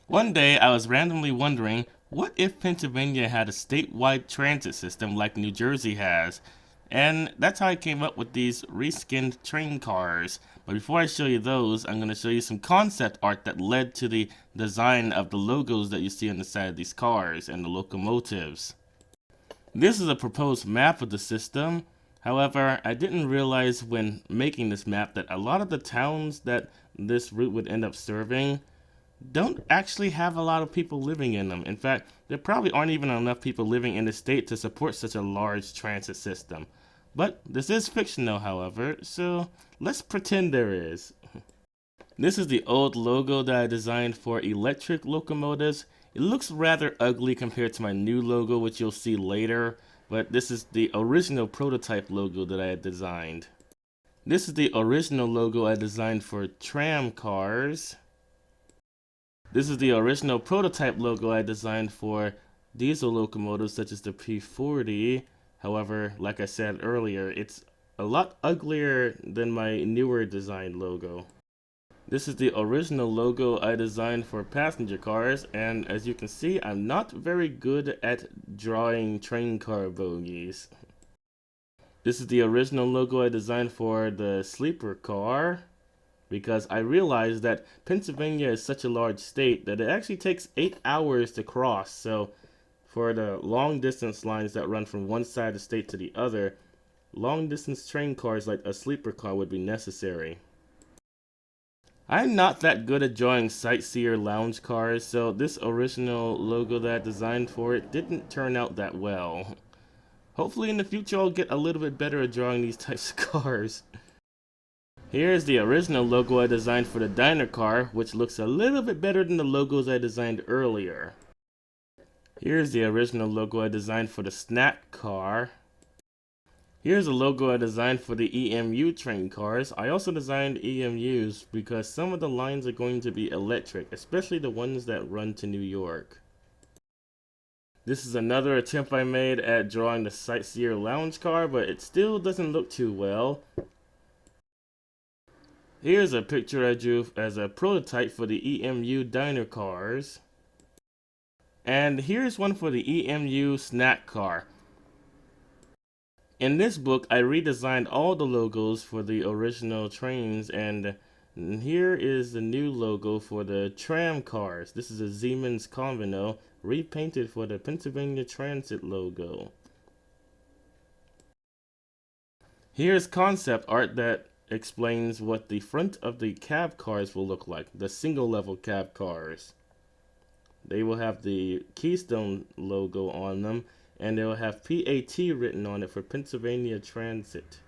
One day I was randomly wondering, what if Pennsylvania had a statewide transit system like New Jersey has? And that's how I came up with these reskinned train cars. But before I show you those, I'm going to show you some concept art that led to the design of the logos that you see on the side of these cars and the locomotives. This is a proposed map of the system. However, I didn't realize when making this map that a lot of the towns that this route would end up serving don't actually have a lot of people living in them. In fact, there probably aren't even enough people living in the state to support such a large transit system. But this is fictional, however, so let's pretend there is. This is the old logo that I designed for electric locomotives. It looks rather ugly compared to my new logo, which you'll see later, but this is the original prototype logo that I had designed. This is the original logo I designed for tram cars. This is the original prototype logo I designed for diesel locomotives such as the P40. However, like I said earlier, it's a lot uglier than my newer design logo. This is the original logo I designed for passenger cars, and as you can see, I'm not very good at drawing train car bogies. This is the original logo I designed for the sleeper car, because I realized that Pennsylvania is such a large state that it actually takes 8 hours to cross. So for the long distance lines that run from one side of the state to the other, long distance train cars like a sleeper car would be necessary. I'm not that good at drawing sightseer lounge cars, so this original logo that I designed for it didn't turn out that well. Hopefully in the future I'll get a little bit better at drawing these types of cars. Here's the original logo I designed for the diner car, which looks a little bit better than the logos I designed earlier. Here's the original logo I designed for the snack car. Here's a logo I designed for the EMU train cars. I also designed EMUs because some of the lines are going to be electric, especially the ones that run to New York. This is another attempt I made at drawing the sightseer lounge car, but it still doesn't look too well. Here's a picture I drew as a prototype for the EMU diner cars. And here's one for the EMU snack car. In this book, I redesigned all the logos for the original trains, and here is the new logo for the tram cars. This is a Siemens Combino, repainted for the Pennsylvania Transit logo. Here's concept art that explains what the front of the cab cars will look like, the single level cab cars. They will have the Keystone logo on them, and they'll have PAT written on it for Pennsylvania Transit.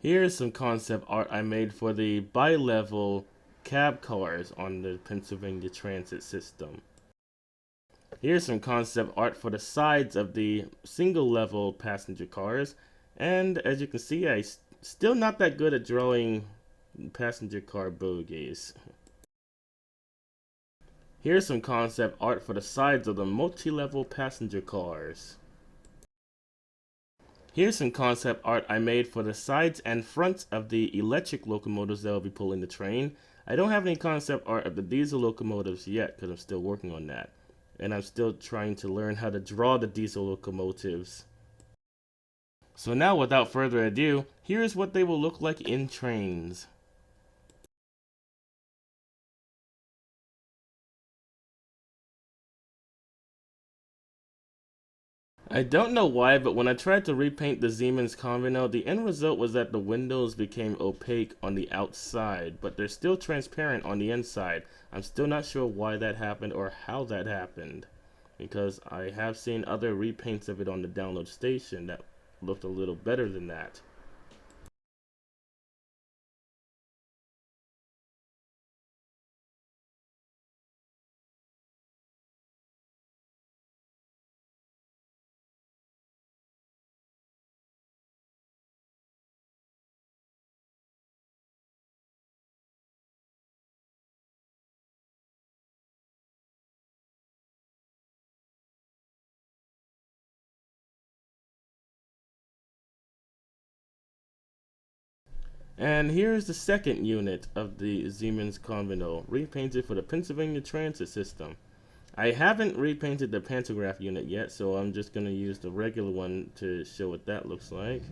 Here's some concept art I made for the bi-level cab cars on the Pennsylvania Transit system. Here's some concept art for the sides of the single level passenger cars, and as you can see, I'm still not that good at drawing passenger car bogies. Here's some concept art for the sides of the multi-level passenger cars. Here's some concept art I made for the sides and fronts of the electric locomotives that will be pulling the train. I don't have any concept art of the diesel locomotives yet because I'm still working on that. And I'm still trying to learn how to draw the diesel locomotives. So now, without further ado, here's what they will look like in trains. I don't know why, but when I tried to repaint the Siemens Combino, the end result was that the windows became opaque on the outside, but they're still transparent on the inside. I'm still not sure why that happened or how that happened, because I have seen other repaints of it on the download station that looked a little better than that. And here's the second unit of the Siemens Combino, repainted for the Pennsylvania Transit System. I haven't repainted the pantograph unit yet, so I'm just going to use the regular one to show what that looks like.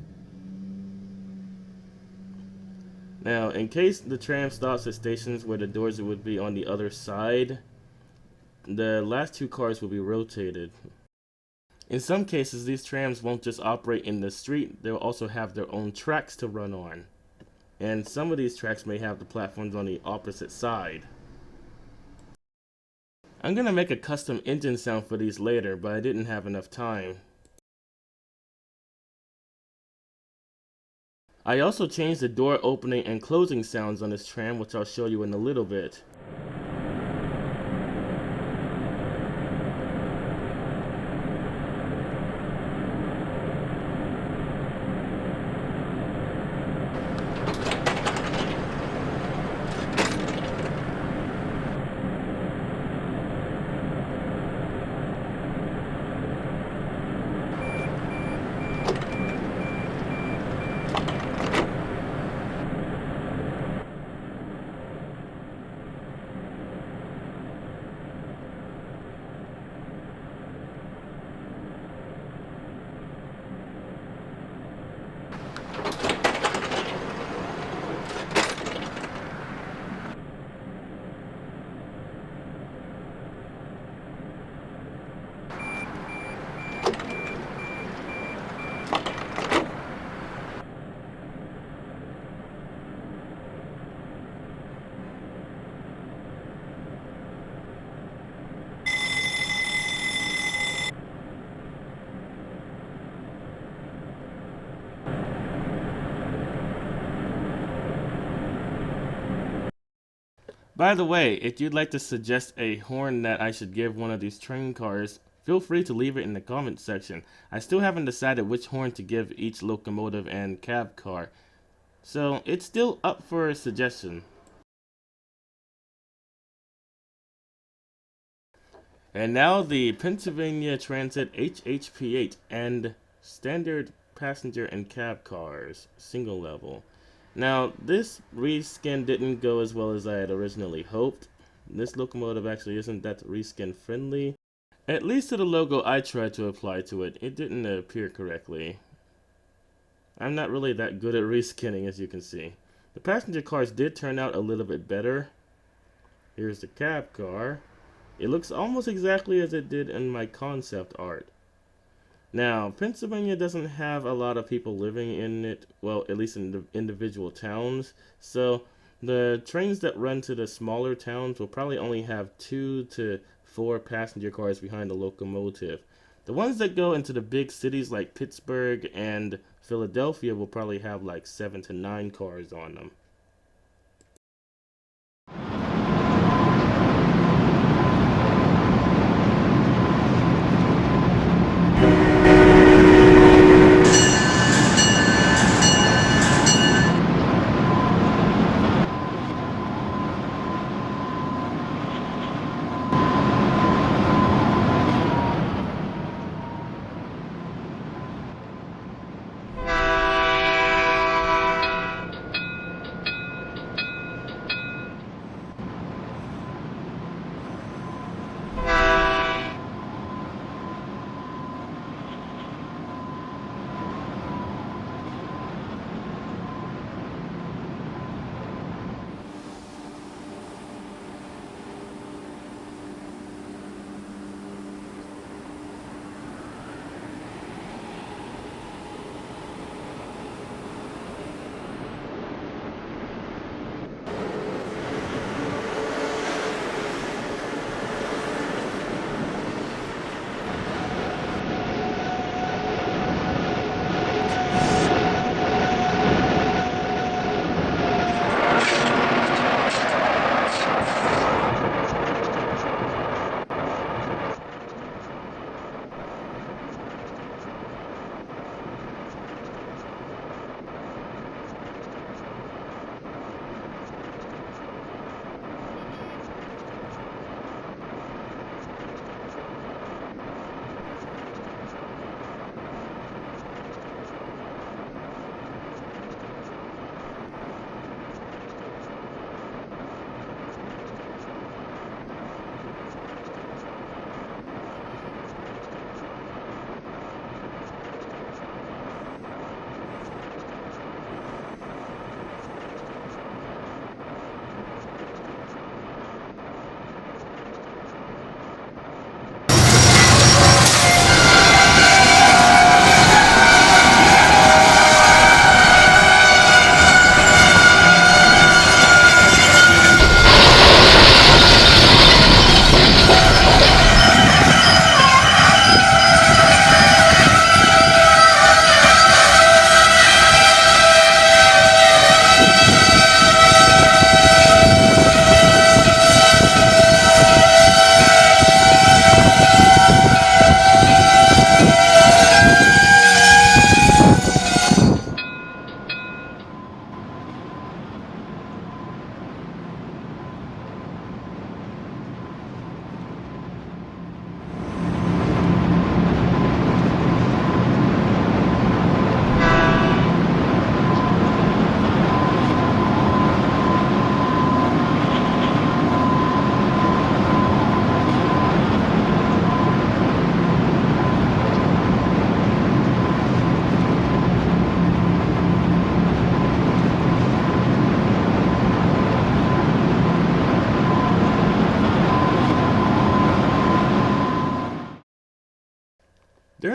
Now, in case the tram stops at stations where the doors would be on the other side, the last two cars will be rotated. In some cases, these trams won't just operate in the street, they'll also have their own tracks to run on. And some of these tracks may have the platforms on the opposite side. I'm gonna make a custom engine sound for these later, but I didn't have enough time. I also changed the door opening and closing sounds on this tram, which I'll show you in a little bit. By the way, if you'd like to suggest a horn that I should give one of these train cars, feel free to leave it in the comment section. I still haven't decided which horn to give each locomotive and cab car, so it's still up for a suggestion. And now the Pennsylvania Transit HHP8 and standard passenger and cab cars, single level. Now, this reskin didn't go as well as I had originally hoped. This locomotive actually isn't that reskin friendly. At least to the logo I tried to apply to it, it didn't appear correctly. I'm not really that good at reskinning, as you can see. The passenger cars did turn out a little bit better. Here's the cab car. It looks almost exactly as it did in my concept art. Now, Pennsylvania doesn't have a lot of people living in it, well, at least in the individual towns, so the trains that run to the smaller towns will probably only have 2 to 4 passenger cars behind the locomotive. The ones that go into the big cities like Pittsburgh and Philadelphia will probably have like 7 to 9 cars on them.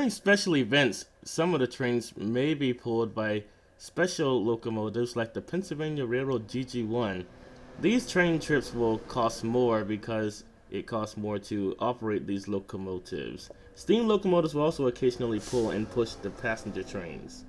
During special events, some of the trains may be pulled by special locomotives like the Pennsylvania Railroad GG1. These train trips will cost more because it costs more to operate these locomotives. Steam locomotives will also occasionally pull and push the passenger trains.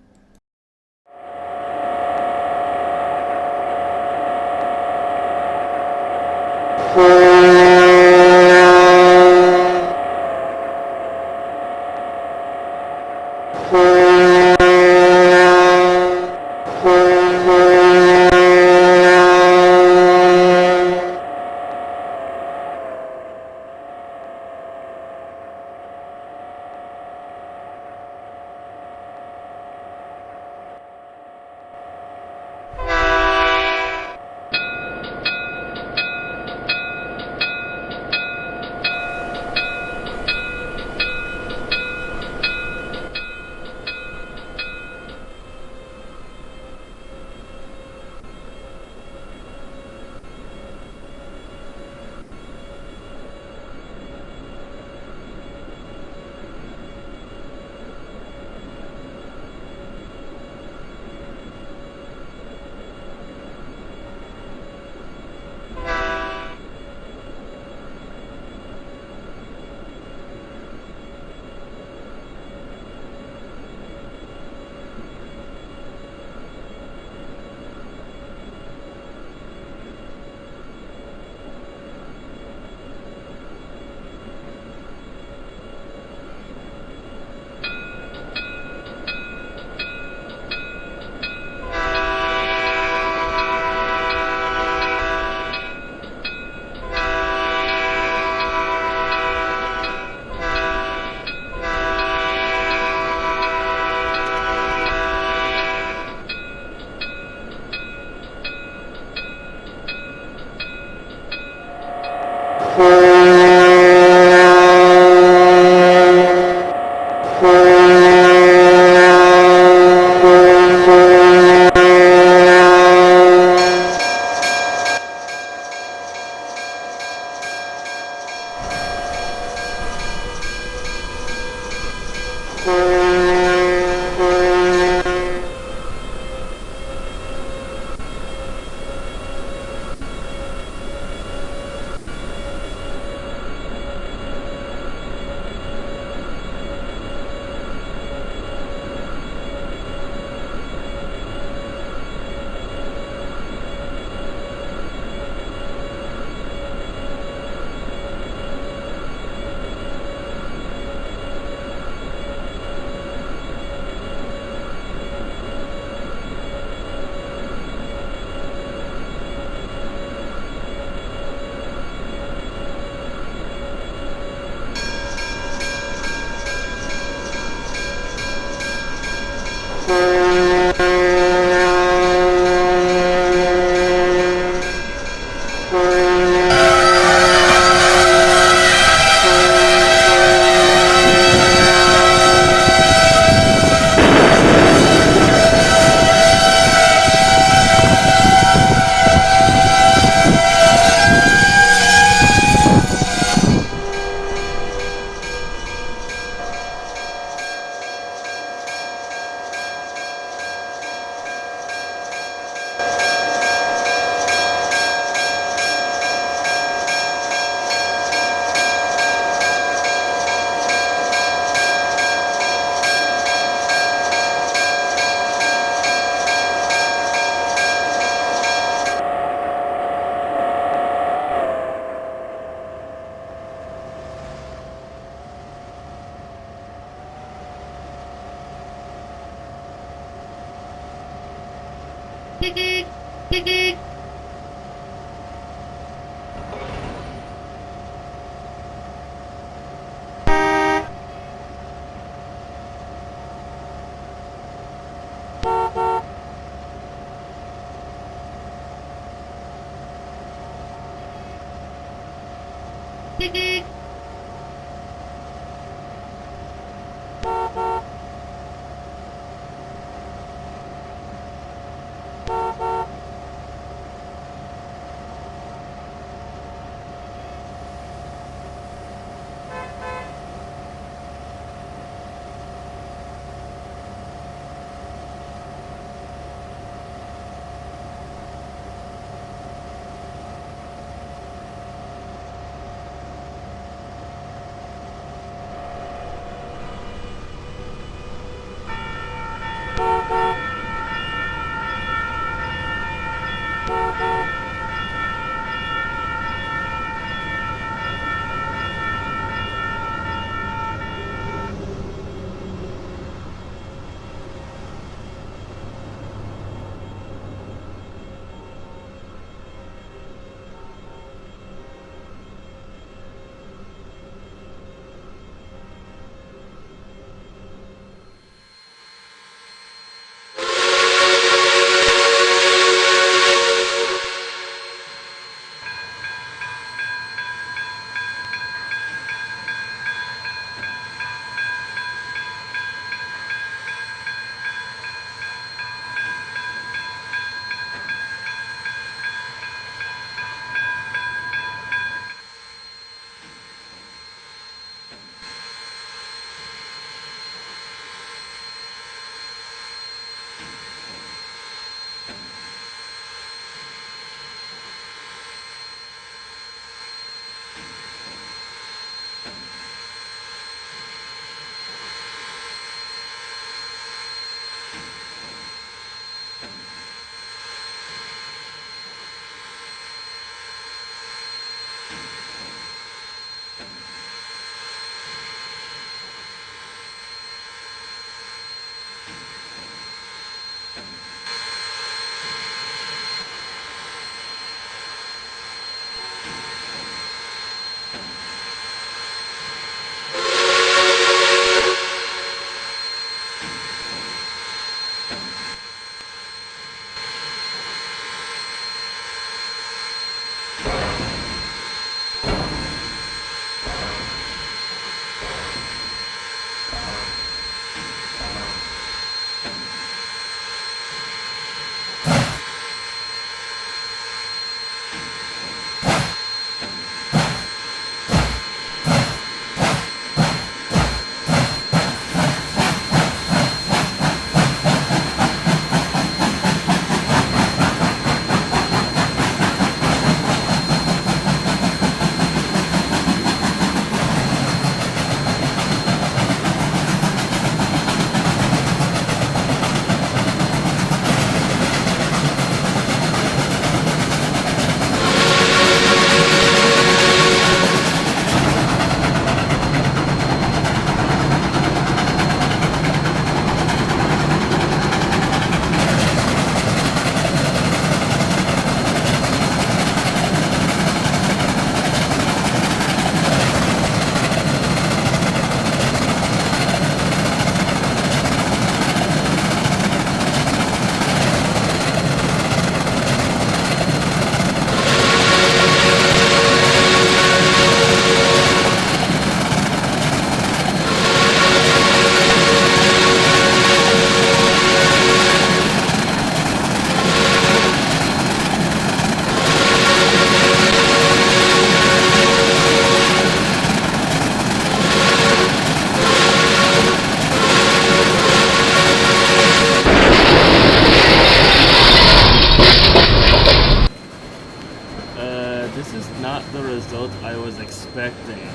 This is not the result I was expecting.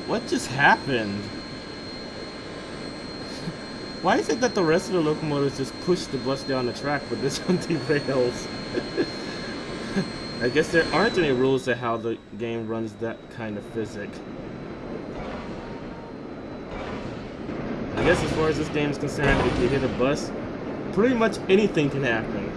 What just happened? Why is it that the rest of the locomotives just push the bus down the track, but this one derails? I guess there aren't any rules to how the game runs that kind of physics. I guess as far as this game is concerned, if you hit a bus, pretty much anything can happen.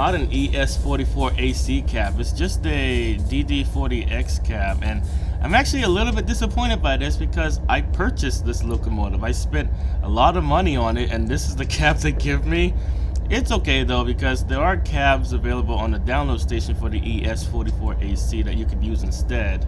not an ES44AC cab, it's just a DD40X cab, and I'm actually a little bit disappointed by this because I purchased this locomotive. I spent a lot of money on it, and this is the cab they give me. It's okay though, because there are cabs available on the download station for the ES44AC that you could use instead.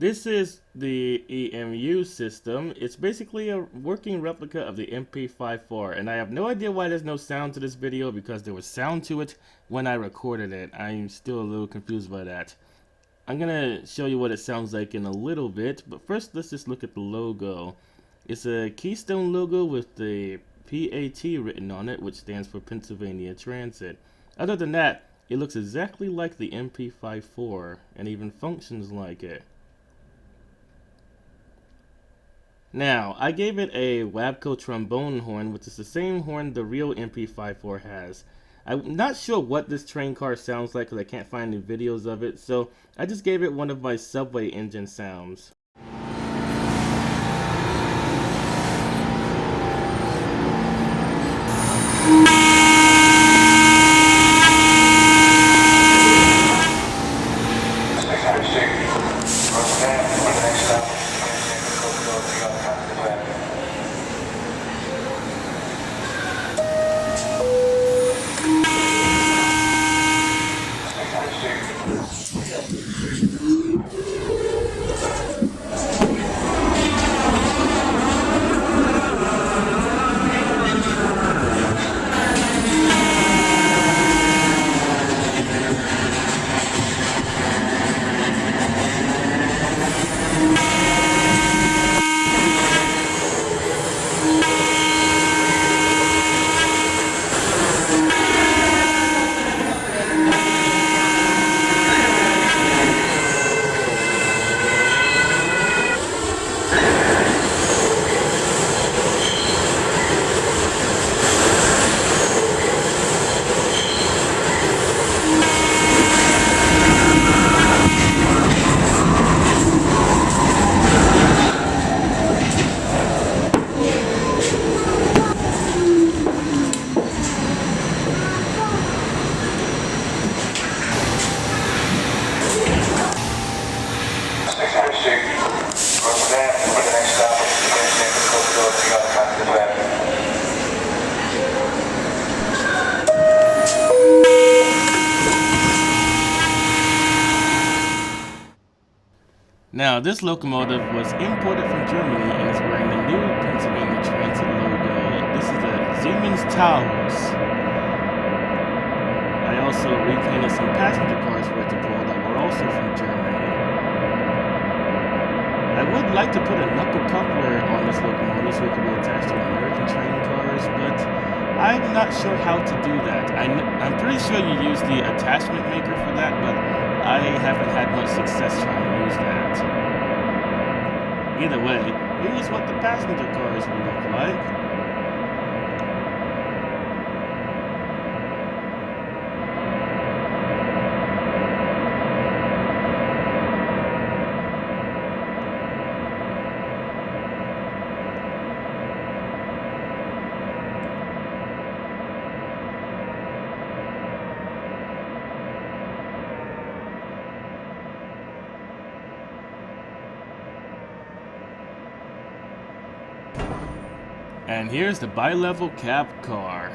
This is the EMU system. It's basically a working replica of the MP54, and I have no idea why there's no sound to this video because there was sound to it when I recorded it. I'm still a little confused by that. I'm gonna show you what it sounds like in a little bit, but first let's just look at the logo. It's a Keystone logo with the PAT written on it, which stands for Pennsylvania Transit. Other than that, it looks exactly like the MP54 and even functions like it. Now, I gave it a Wabco trombone horn, which is the same horn the real MP54 has. I'm not sure what this train car sounds like because I can't find any videos of it, so I just gave it one of my subway engine sounds. Now, this locomotive was imported from Germany and is wearing the new Pennsylvania Transit logo. This is the Siemens Taurus. I also repainted some passenger cars for it to pull that were also from Germany. I would like to put a knuckle coupler on this locomotive so it could be attached to American train cars, but I'm not sure how to do that. I'm pretty sure you use the attachment maker for that, but I haven't had much success trying to use that. Either way, here's what the passenger cars will look like. And here's the bi-level cab car.